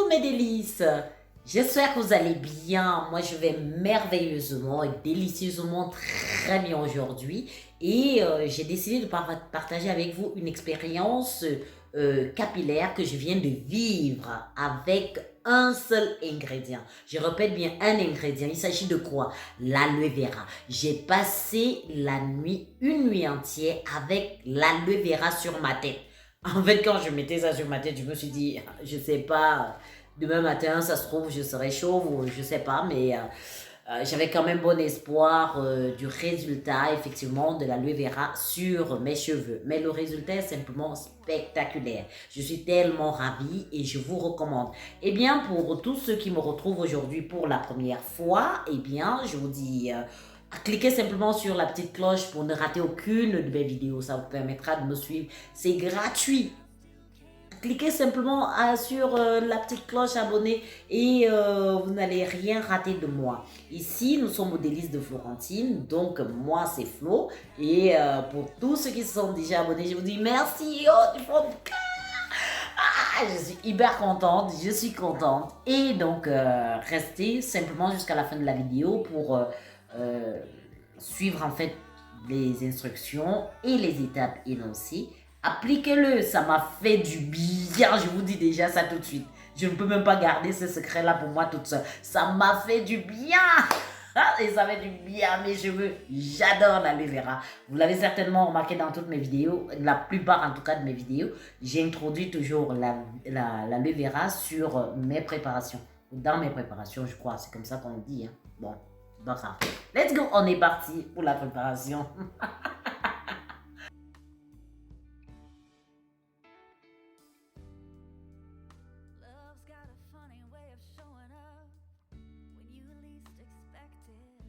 Bonjour mes délices, j'espère que vous allez bien. Moi je vais merveilleusement et délicieusement très bien aujourd'hui et j'ai décidé de partager avec vous une expérience capillaire que je viens de vivre avec un seul ingrédient. Je répète bien un ingrédient, il s'agit de quoi? L'aloe vera. J'ai passé la nuit, une nuit entière avec l'aloe vera sur ma tête. En fait, quand je mettais ça sur ma tête, je me suis dit, je sais pas, demain matin, ça se trouve, je serai chauve ou je sais pas, mais j'avais quand même bon espoir du résultat, effectivement, de l'aloe vera sur mes cheveux. Mais le résultat est simplement spectaculaire. Je suis tellement ravie et je vous recommande. Eh bien, pour tous ceux qui me retrouvent aujourd'hui pour la première fois, eh bien, je vous dis... cliquez simplement sur la petite cloche pour ne rater aucune de mes vidéos. Ça vous permettra de me suivre. C'est gratuit. Cliquez simplement sur la petite cloche abonnée et vous n'allez rien rater de moi. Ici, nous sommes au délice de Florentine. Donc, moi, c'est Flo. Et pour tous ceux qui sont déjà abonnés, je vous dis merci du fond du cœur. Je suis hyper contente, je suis contente. Et donc, restez simplement jusqu'à la fin de la vidéo pour euh, suivre en fait les instructions et les étapes énoncées. Appliquez-le, ça m'a fait du bien, je vous dis déjà ça tout de suite. Je ne peux même pas garder ce secret-là pour moi toute seule. Ça m'a fait du bien. Et ça fait du bien à mes cheveux. J'adore l'aloe vera. Vous l'avez certainement remarqué dans toutes mes vidéos, la plupart en tout cas de mes vidéos, j'introduis toujours l'aloe vera sur mes préparations. Dans mes préparations, je crois, c'est comme ça qu'on le dit. Hein. Bon, donc ça. Let's go, on est parti pour la préparation. Love's got a funny way of showing up when you least expect it.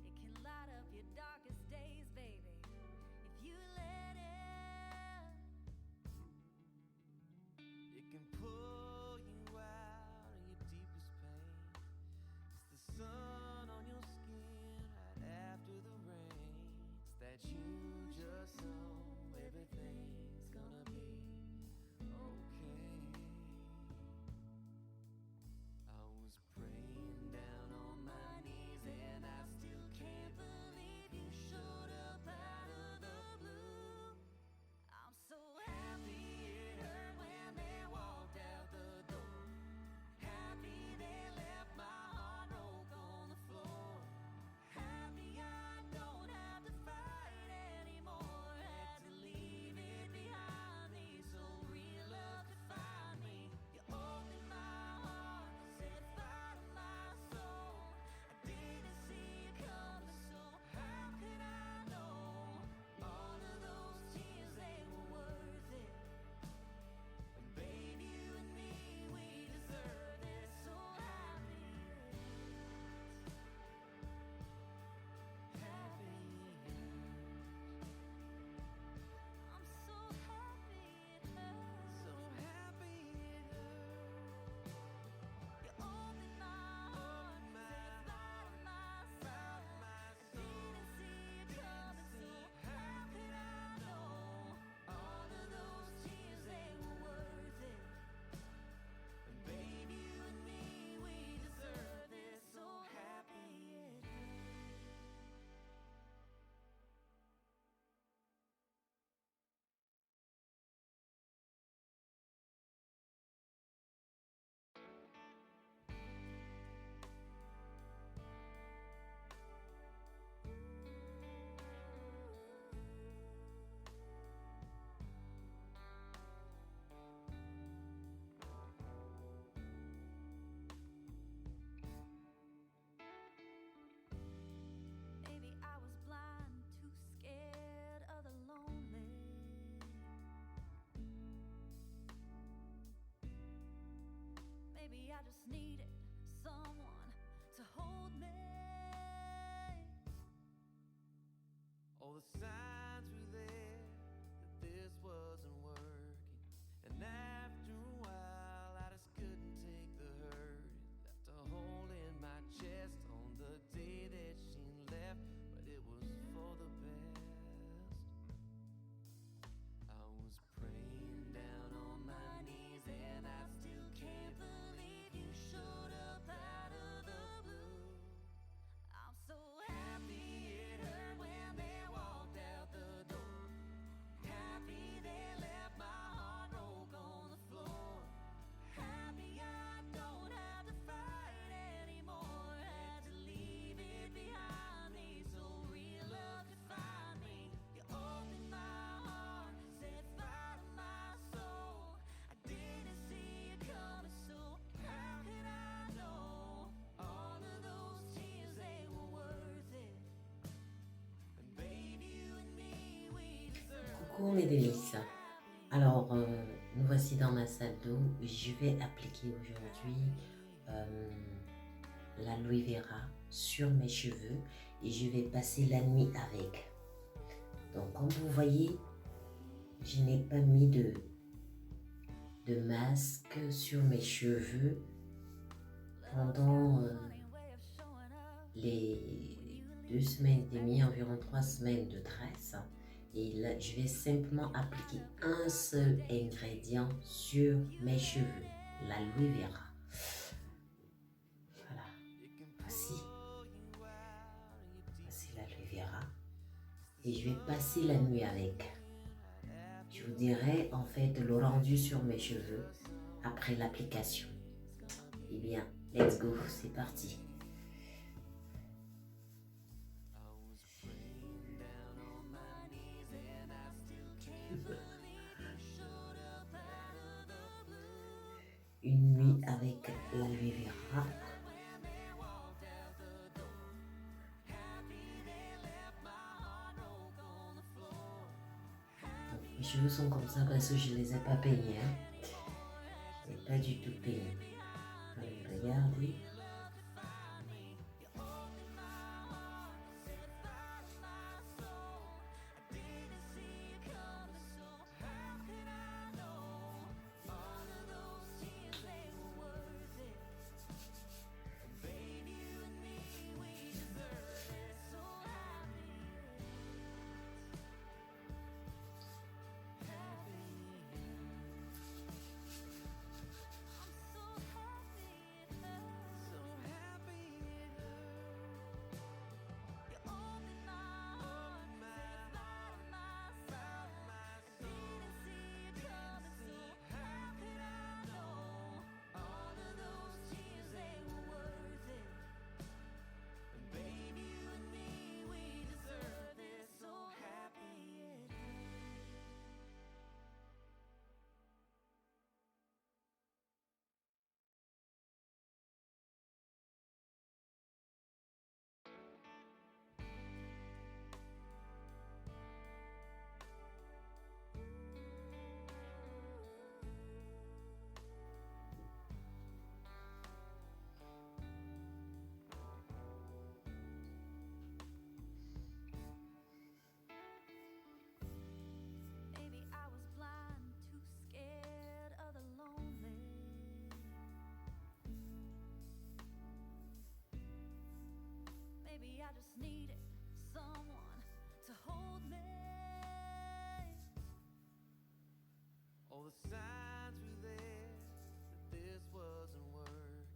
It can light up your darkest days, baby, if you let it. It can pull you out of your deepest pain. It's the sun on your skin right after the rain. It's that you just know everything's gonna be okay. I was praying down on my knees and I still can't believe Coucou mes délices. Alors, nous voici dans ma salle d'eau. Je vais appliquer aujourd'hui euh, l'aloe vera sur mes cheveux et je vais passer la nuit avec. Donc, comme vous voyez, je n'ai pas mis de masque sur mes cheveux pendant les 2 semaines et demie, environ 3 semaines de tresse. Et là, je vais simplement appliquer un seul ingrédient sur mes cheveux, l'aloe vera. Voilà, voici l'aloe vera. Et je vais passer la nuit avec. Je vous dirai en fait le rendu sur mes cheveux après l'application. Eh bien, let's go, c'est parti. Une nuit avec l'aloe vera. Mes cheveux sont comme ça parce que je ne les ai pas peignés. Et pas du tout peignés. Regardez. Maybe I was blind, too scared of the lonely. Maybe I just needed someone to hold me. All the signs were there that this wasn't working.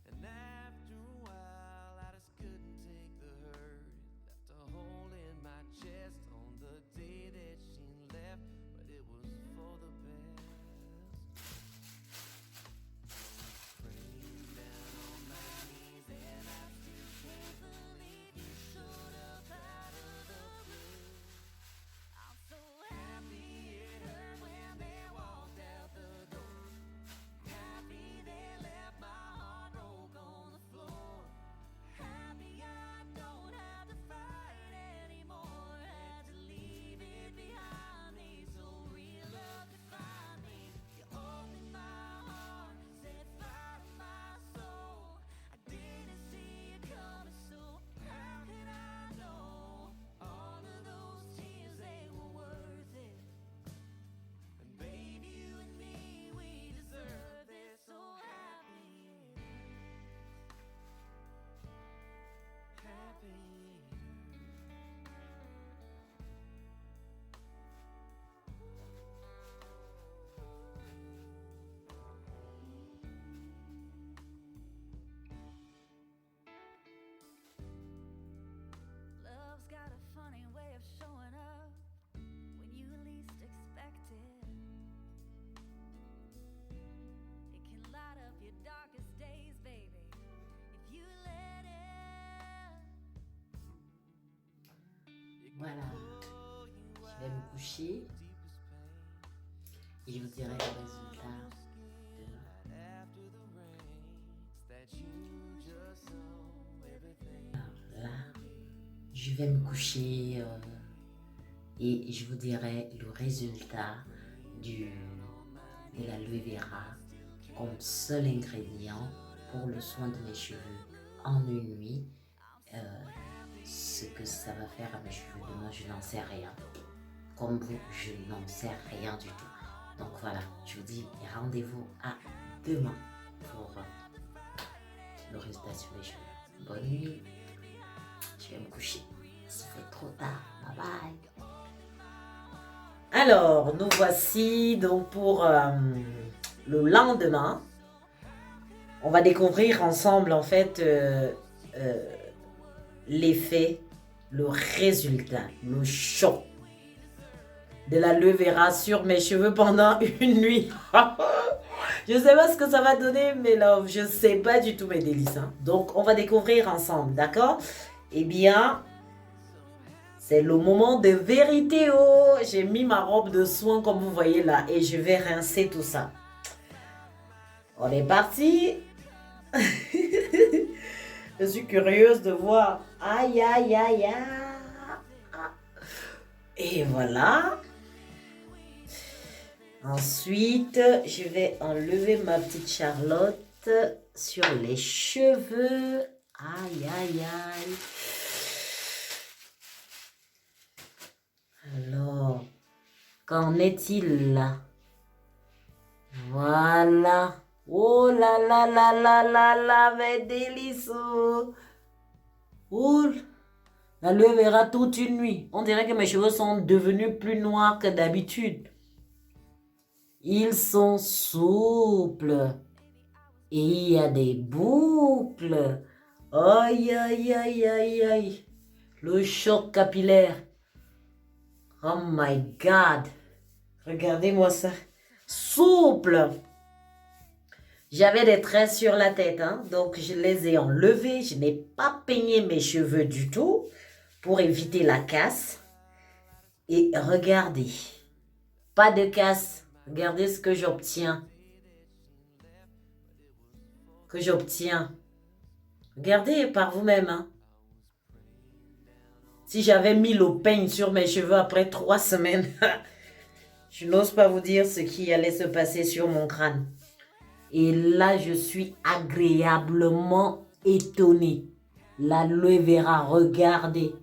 And after a while, I just couldn't take the hurt. Left a hole in my chest on the day that she left, but it was for the best. Praying down on my knees, and I still can't believe you showed up out of the blue. I'm so happy it hurt when they walked out the door. Happy they left my heart broke on the floor. Happy I don't have to fight anymore. Had to leave it behind me so real love could find me. You opened my heart, set fire to my soul. I didn't see it coming, so how could I know? All of those tears, they were worth it. And baby, you and me, we deserve this. So happy. Happy. Love's got a funny way of showing up when you least expect it. It can light up your darkest days, baby, if you let it. Voilà, je vais me coucher et je vous dirai le résultat demain. After the rains that you just saw everything. Alors là, je vais me coucher et je vous dirai le résultat de l'aloe vera comme seul ingrédient pour le soin de mes cheveux en une nuit. Ce que ça va faire à mes cheveux demain, je n'en sais rien. Comme vous, je n'en sais rien du tout. Donc voilà, je vous dis rendez-vous à demain pour le résultat sur les cheveux. Bonne nuit. Je vais me coucher. Ça fait trop tard. Bye bye. Alors, nous voici donc pour le lendemain. On va découvrir ensemble en fait l'effet, le résultat, le choc de l'aloe vera sur mes cheveux pendant une nuit. Je ne sais pas ce que ça va donner, mais love, je ne sais pas du tout mes délices. Hein. Donc, on va découvrir ensemble, d'accord? Eh bien, c'est le moment de vérité. Oh, j'ai mis ma robe de soin comme vous voyez là et je vais rincer tout ça. On est parti. Je suis curieuse de voir. Aïe, aïe, aïe, aïe. Et voilà. Ensuite, je vais enlever ma petite Charlotte sur les cheveux. Aïe, aïe, aïe. Alors, qu'en est-il là? Voilà. Oh là là là là là là, mais délicieux. Oh, l'aloe vera toute une nuit. On dirait que mes cheveux sont devenus plus noirs que d'habitude. Ils sont souples. Et il y a des boucles. Aïe, aïe, aïe, aïe, aïe. Le choc capillaire. Oh my God. Regardez-moi ça. Souple. J'avais des traits sur la tête, hein, donc je les ai enlevés. Je n'ai pas peigné mes cheveux du tout pour éviter la casse. Et regardez. Pas de casse. Regardez ce que j'obtiens. Regardez par vous-même. Hein. Si j'avais mis le peigne sur mes cheveux après 3 semaines, je n'ose pas vous dire ce qui allait se passer sur mon crâne. Et là, je suis agréablement étonnée. L'aloe vera, regardez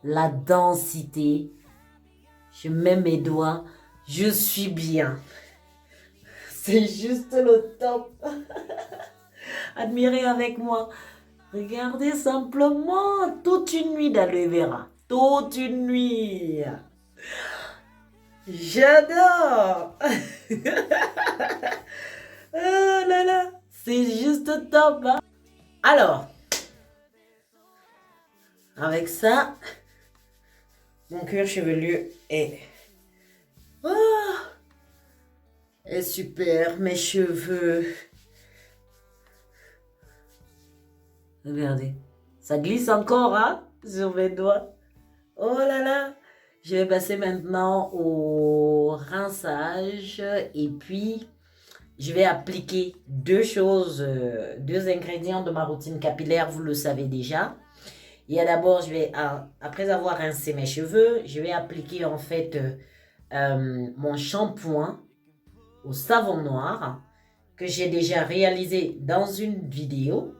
la densité. Je mets mes doigts. Je suis bien. C'est juste le top. Admirez avec moi. Regardez simplement toute une nuit d'aloe vera. Toute une nuit. J'adore. Oh là là. C'est juste top. Hein? Alors, avec ça, mon cuir chevelu est... Oh, est super. Mes cheveux... Regardez. Ça glisse encore, hein, sur mes doigts. Oh là là. Je vais passer maintenant au rinçage. Et puis, je vais appliquer deux ingrédients de ma routine capillaire. Vous le savez déjà. Et d'abord, après avoir rincé mes cheveux, je vais appliquer en fait mon shampoing au savon noir que j'ai déjà réalisé dans une vidéo.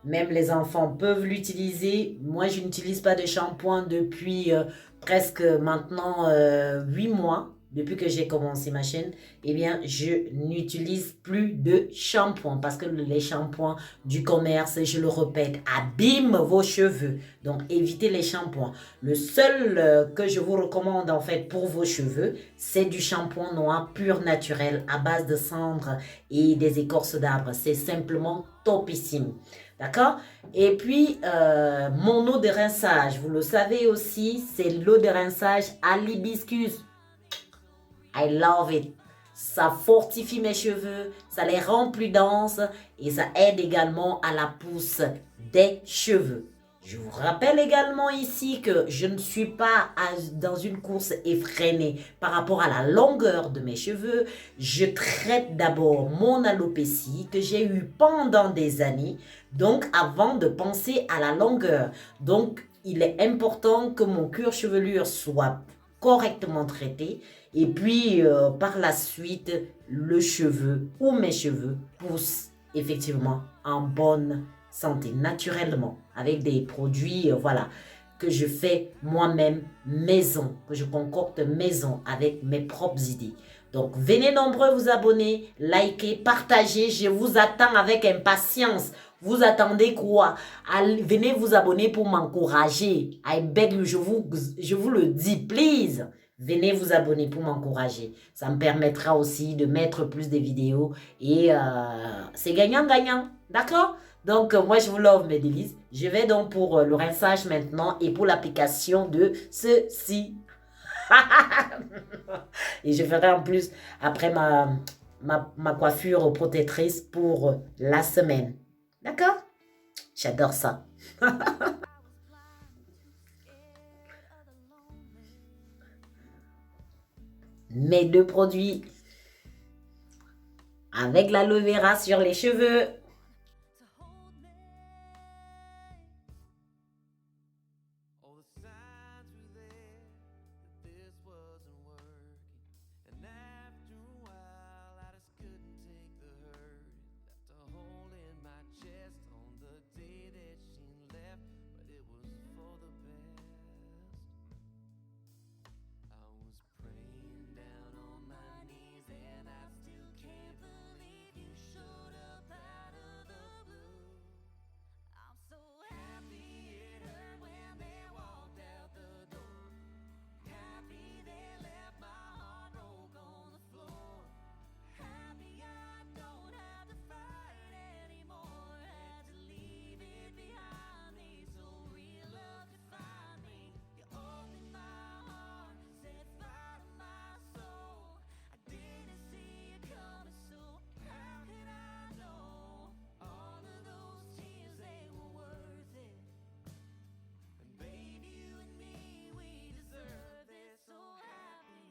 Même les enfants peuvent l'utiliser. Moi, je n'utilise pas de shampoing depuis presque maintenant 8 mois. Depuis que j'ai commencé ma chaîne, eh bien, je n'utilise plus de shampoing parce que les shampoings du commerce, je le répète, abîment vos cheveux. Donc, évitez les shampoings. Le seul que je vous recommande en fait pour vos cheveux, c'est du shampoing noir pur naturel à base de cendres et des écorces d'arbres. C'est simplement topissime. D'accord? Et puis, mon eau de rinçage, vous le savez aussi, c'est l'eau de rinçage à l'hibiscus. I love it. Ça fortifie mes cheveux, ça les rend plus denses et ça aide également à la pousse des cheveux. Je vous rappelle également ici que je ne suis pas dans une course effrénée par rapport à la longueur de mes cheveux. Je traite d'abord mon alopécie que j'ai eue pendant des années, donc avant de penser à la longueur. Donc, il est important que mon cuir chevelure soit correctement traité. Et puis, par la suite, le cheveu ou mes cheveux poussent effectivement en bonne santé, naturellement, avec des produits, voilà, que je fais moi-même maison, que je concocte maison avec mes propres idées. Donc, venez nombreux vous abonner, likez, partagez. Je vous attends avec impatience. Vous attendez quoi? Venez vous abonner pour m'encourager. I beg you, je vous le dis, please. Venez vous abonner pour m'encourager. Ça me permettra aussi de mettre plus de vidéos. Et c'est gagnant-gagnant. D'accord? Donc, moi, je vous love, mes délices. Je vais donc pour le rinçage maintenant et pour l'application de ceci. Et je ferai en plus après ma coiffure protectrice pour la semaine. D'accord? J'adore ça. Mes deux produits avec l'aloe vera sur les cheveux. to hold me. All the signs were there that this wasn't working. And after a while, I just couldn't take the hurt. Left a hole in my chest on the day that she left, but it was for the best. I was praying down on my knees, and I still can't believe you showed up out of the blue. I'm so happy it hurt when they walked out the door. Happy they left my heart broke on the floor. Happy I don't have to fight anymore. Had to leave it behind me so real love could find me. You opened my heart, set fire to my soul. I didn't see it coming, so how could I know? All of those tears, they were worth it. And baby, you and me, we deserve this. So happy.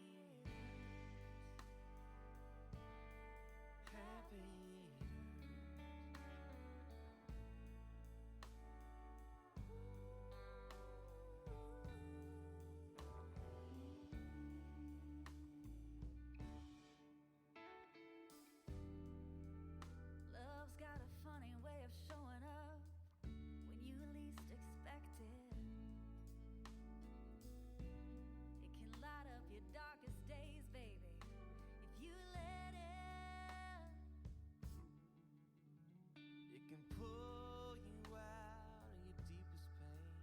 Happy. Love's got a funny way of showing up when you least expect it. It can light up your darkest days, baby, if you let it. It can pull you out of your deepest pain.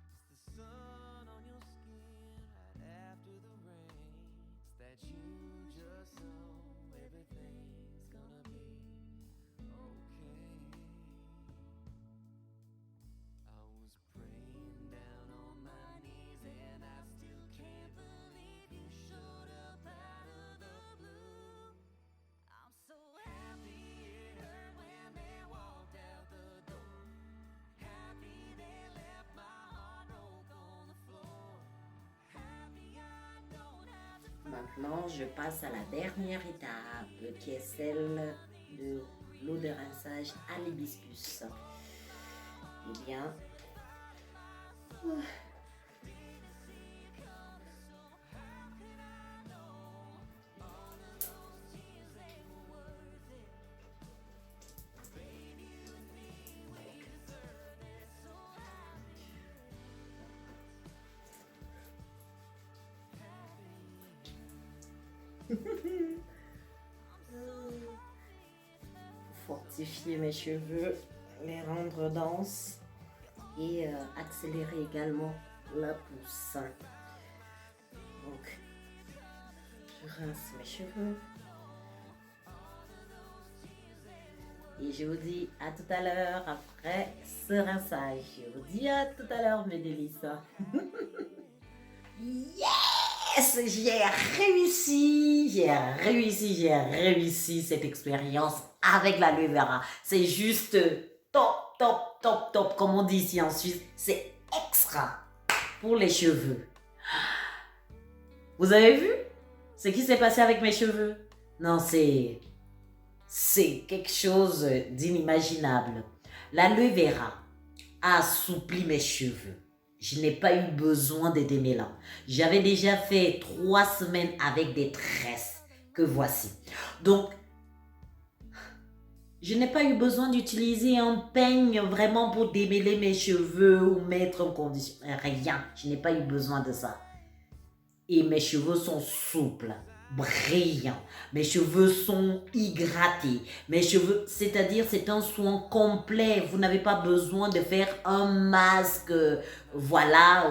It's the sun on your skin right after the rain. It's that you just know everything's gonna be okay. I was praying down on my knees, and I still can't believe you showed up out of the blue. I'm so happy it hurt when they walked out the door. Happy they left my heart broke on the floor. Happy I don't have to Maintenant, je passe à la dernière étape qui est celle de l'eau de rinçage à l'hibiscus. Eh bien, fortifier mes cheveux, les rendre denses et accélérer également la pousse. Donc, je rince mes cheveux. Et je vous dis à tout à l'heure après ce rinçage. Je vous dis à tout à l'heure, mes délices. Yes! J'ai réussi cette expérience avec l'aloe vera. C'est juste top, comme on dit ici en Suisse. C'est extra pour les cheveux. Vous avez vu ce qui s'est passé avec mes cheveux? Non, c'est quelque chose d'inimaginable. L'aloe vera a assoupli mes cheveux. je n'ai pas eu besoin de démêlants. J'avais déjà fait 3 semaines avec des tresses que voici. Donc, je n'ai pas eu besoin d'utiliser un peigne vraiment pour démêler mes cheveux ou mettre en condition. Rien. Je n'ai pas eu besoin de ça. Et mes cheveux sont souples, brillants. Mes cheveux sont hydratés. Mes cheveux, c'est-à-dire c'est un soin complet. Vous n'avez pas besoin de faire un masque,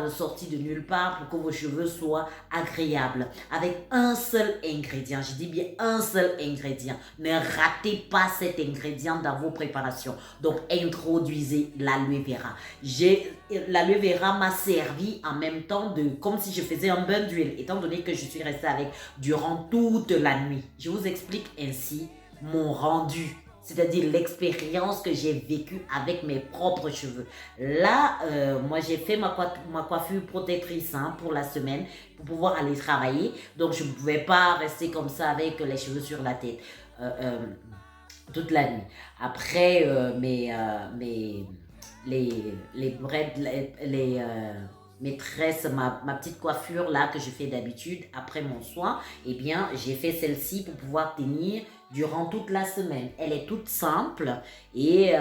sorti de nulle part pour que vos cheveux soient agréables. Avec un seul ingrédient, je dis bien un seul ingrédient. Ne ratez pas cet ingrédient dans vos préparations. Donc, introduisez l'aloe vera. L'aloe vera m'a servi en même temps comme si je faisais un bain d'huile, étant donné que je suis restée avec durant toute la nuit. Je vous explique ainsi mon rendu, c'est-à-dire l'expérience que j'ai vécue avec mes propres cheveux. Là, moi j'ai fait ma coiffure protectrice pour la semaine pour pouvoir aller travailler. Donc je ne pouvais pas rester comme ça avec les cheveux sur la tête toute la nuit. Après, mes tresses, ma petite coiffure là que je fais d'habitude après mon soin, eh bien j'ai fait celle-ci pour pouvoir tenir durant toute la semaine. Elle est toute simple et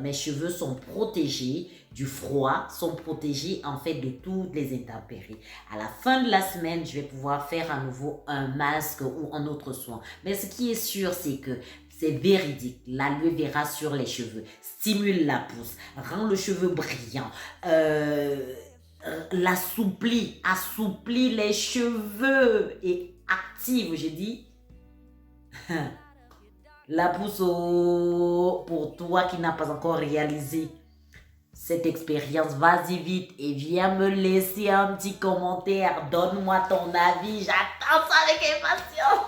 mes cheveux sont protégés du froid, sont protégés en fait de toutes les intempéries. À la fin de la semaine, je vais pouvoir faire à nouveau un masque ou un autre soin. Mais ce qui est sûr, c'est que c'est véridique. L'aloe vera sur les cheveux stimule la pousse, rend le cheveu brillant, assouplit les cheveux et active, j'ai dit, la pousse pour toi qui n'as pas encore réalisé cette expérience. Vas-y vite et viens me laisser un petit commentaire. Donne-moi ton avis. J'attends ça avec impatience.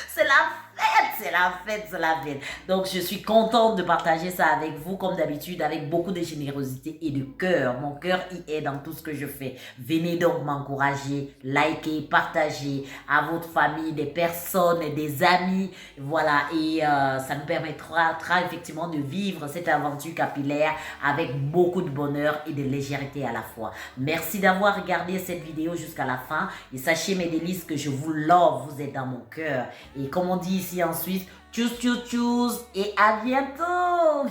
C'est la fête, c'est la fête, c'est la fête. Donc, je suis contente de partager ça avec vous, comme d'habitude, avec beaucoup de générosité et de cœur. Mon cœur y est dans tout ce que je fais. Venez donc m'encourager, liker, partager à votre famille, des personnes, des amis. Voilà, et ça nous permettra effectivement de vivre cette aventure capillaire avec beaucoup de bonheur et de légèreté à la fois. Merci d'avoir regardé cette vidéo jusqu'à la fin. Et sachez, mes délices, que je vous love, vous êtes dans mon cœur. Et comme on dit ici en Suisse, tchuss tchuss tchuss et à bientôt.